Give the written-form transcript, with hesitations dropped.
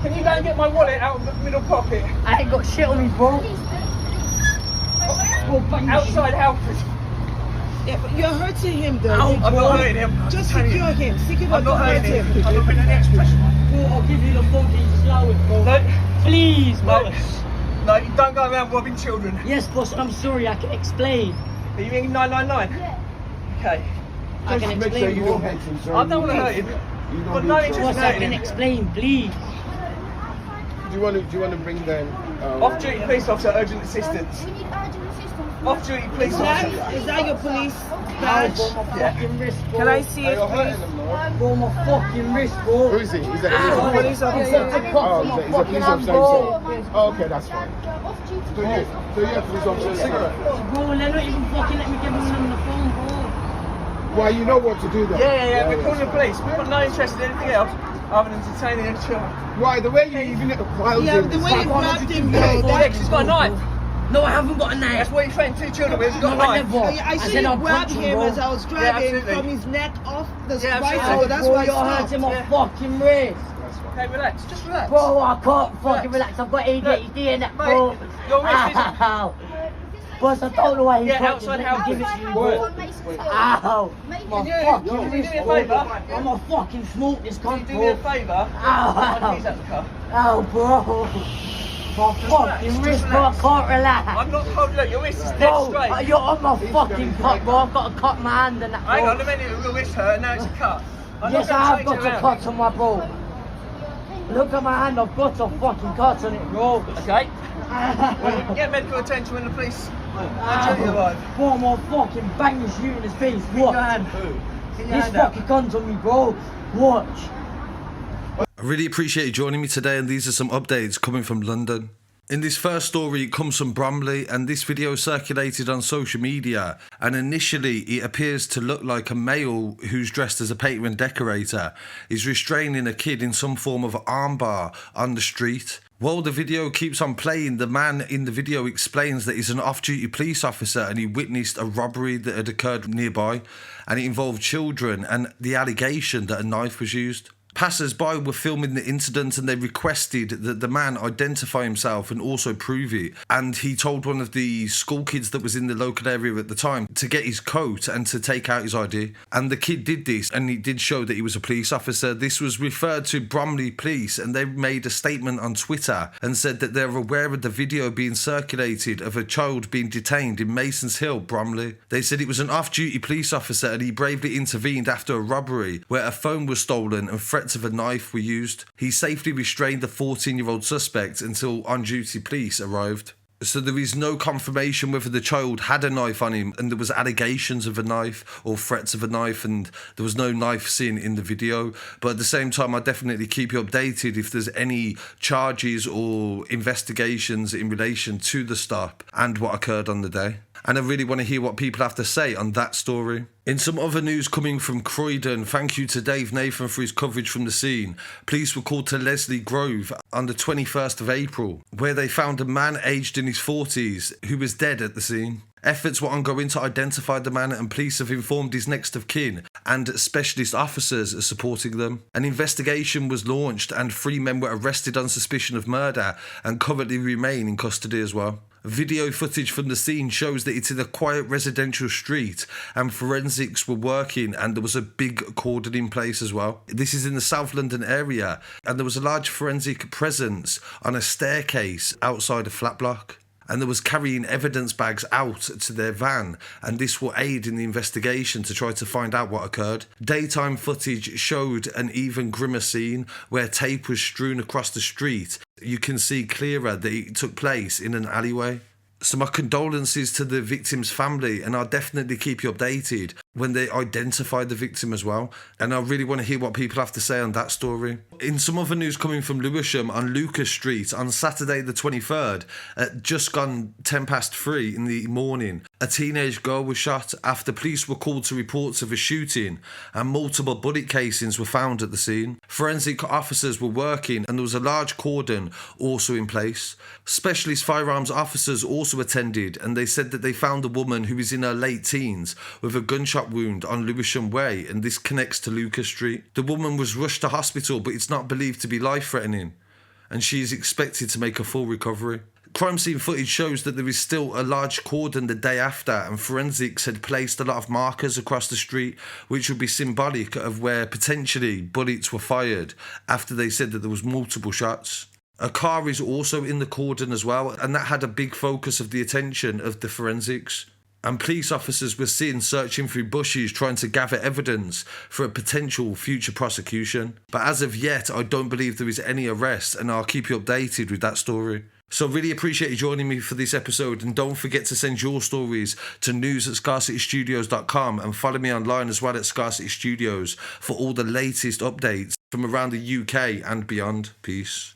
Can you go and get my wallet out of the middle pocket? I ain't got shit on me, bro. Outside Halford. Yeah, but you're hurting him though. Ow, I'm not hurting him. Just secure him. Secure I'm not hurt hurting him. him. I'm not putting any extra pressure on. Bro, I'll give you the fucking slowest, bro. No. Please, No. boss. No, you don't go around robbing children. Yes, boss, I'm sorry, I can explain. Are you meaning 999? Yeah. Okay. I can Make sure explain, you bro. don't hurt him, sir. I don't want to hurt him. You Got don't no do interest Boss, in I hurting can him. explain, please. Do you want to bring them? Off-duty police officer, urgent assistance. We need urgent assistance. Off-duty police officer. Is that your police Ow, badge? bro, my Yeah. fucking wrist, bro. Can I see Are it, you hurting please? them, no? Bro, my fucking wrist, bro. Who is he? He's a He's a police officer. Oh, he's a police officer. bro. Oh, okay, that's fine. Off-duty. So you police officer, cigarette. Bro, they're not even fucking let me give them on the phone, bro. Well, you know what to do then. Yeah, we're calling the police. We've got no interest in anything else other than detaining a child. Why, the way you even filed Yeah, him. the way you grabbed him though. Yeah, that- 'cause he's got a knife. No, I haven't got a That's knife. what you threatened two children with. He's got a No, I knife. never. I said see you I'll grabbed punch him bro. as I was driving absolutely. from his neck off the Yeah, bicycle. absolutely. That's Bro, why I you're stopped. hurting my Yeah. fucking wrist. Okay, relax. Just relax. Bro, I can't fucking relax. I've got ADHD in that, Mate, bro. your wrist isn't- Ow. Boss, I don't know why he's Yeah, punching. outside Let me house. give it to you, Boy. bro. Ow. My Can you fucking do me wrist, a bro. favour? I'm gonna fucking smoke this Can you cunt, do me a bro. favour? Ow. My keys out the car. Ow, bro. My fucking just wrist, bro. I relax. can't relax. I'm not holding. Look, your wrist is dead Bro, straight. you're on my fucking cut, bro. I've got to cut my hand and that, Hang on a bro. minute, your wrist hurt, and now it's a cut. I'm Yes, not I gonna have change got it a around. cut on my bro. Look at my hand, I've got a fucking cut on it, bro. Okay. Well, you can get medical attention when the police actually Ow. arrive. Bro, I'm gonna fucking bang this you in his face. Get your What? hand. Get your This hand out. fucking cunt on me, bro. Watch. I really appreciate you joining me today, and these are some updates coming from London. In this first story, it comes from Bromley, and this video circulated on social media, and initially it appears to look like a male who's dressed as a painter and decorator is restraining a kid in some form of armbar on the street. While the video keeps on playing, the man in the video explains that he's an off-duty police officer and he witnessed a robbery that had occurred nearby, and it involved children and the allegation that a knife was used. Passers-by were filming the incident and they requested that the man identify himself and also prove it. And he told one of the school kids that was in the local area at the time to get his coat and to take out his ID. And the kid did this, and he did show that he was a police officer. This was referred to Bromley Police, and they made a statement on Twitter and said that they're aware of the video being circulated of a child being detained in Masons Hill, Bromley. They said it was an off-duty police officer and he bravely intervened after a robbery where a phone was stolen and threats of a knife were used. He safely restrained the 14-year-old suspect until on-duty police arrived. So there is no confirmation whether the child had a knife on him, and there was allegations of a knife or threats of a knife, and there was no knife seen in the video. But at the same time, I'll definitely keep you updated if there's any charges or investigations in relation to the stop and what occurred on the day. And I really want to hear what people have to say on that story. In some other news coming from Croydon, thank you to Dave Nathan for his coverage from the scene. Police were called to Leslie Grove on the 21st of April, where they found a man aged in his 40s who was dead at the scene. Efforts were ongoing to identify the man, and police have informed his next of kin, and specialist officers are supporting them. An investigation was launched and 3 men were arrested on suspicion of murder and currently remain in custody as well. Video footage from the scene shows that it's in a quiet residential street and forensics were working, and there was a big cordon in place as well. This is in the South London area, and there was a large forensic presence on a staircase outside a flat block. And there was carrying evidence bags out to their van, and this will aid in the investigation to try to find out what occurred. Daytime footage showed an even grimmer scene where tape was strewn across the street. You can see clearer that it took place in an alleyway. So my condolences to the victim's family, and I'll definitely keep you updated when they identify the victim as well. And I really want to hear what people have to say on that story. In some other news coming from Lewisham, on Lucas Street on Saturday the 23rd, at just gone 3:10 in the morning, a teenage girl was shot after police were called to reports of a shooting, and multiple bullet casings were found at the scene. Forensic officers were working, and there was a large cordon also in place. Specialist firearms officers also attended, and they said that they found a woman who is in her late teens with a gunshot wound on Lewisham Way, and this connects to Lucas Street. The woman was rushed to hospital, but it's not believed to be life-threatening. and she is expected to make a full recovery. Crime scene footage shows that there is still a large cordon the day after, and forensics had placed a lot of markers across the street which would be symbolic of where potentially bullets were fired after they said that there was multiple shots. A car is also in the cordon as well, and that had a big focus of the attention of the forensics. And police officers were seen searching through bushes trying to gather evidence for a potential future prosecution. But as of yet, I don't believe there is any arrest, and I'll keep you updated with that story. So really appreciate you joining me for this episode, and don't forget to send your stories to news@scarcitystudios.com and follow me online as well at Scarcity Studios for all the latest updates from around the UK and beyond. Peace.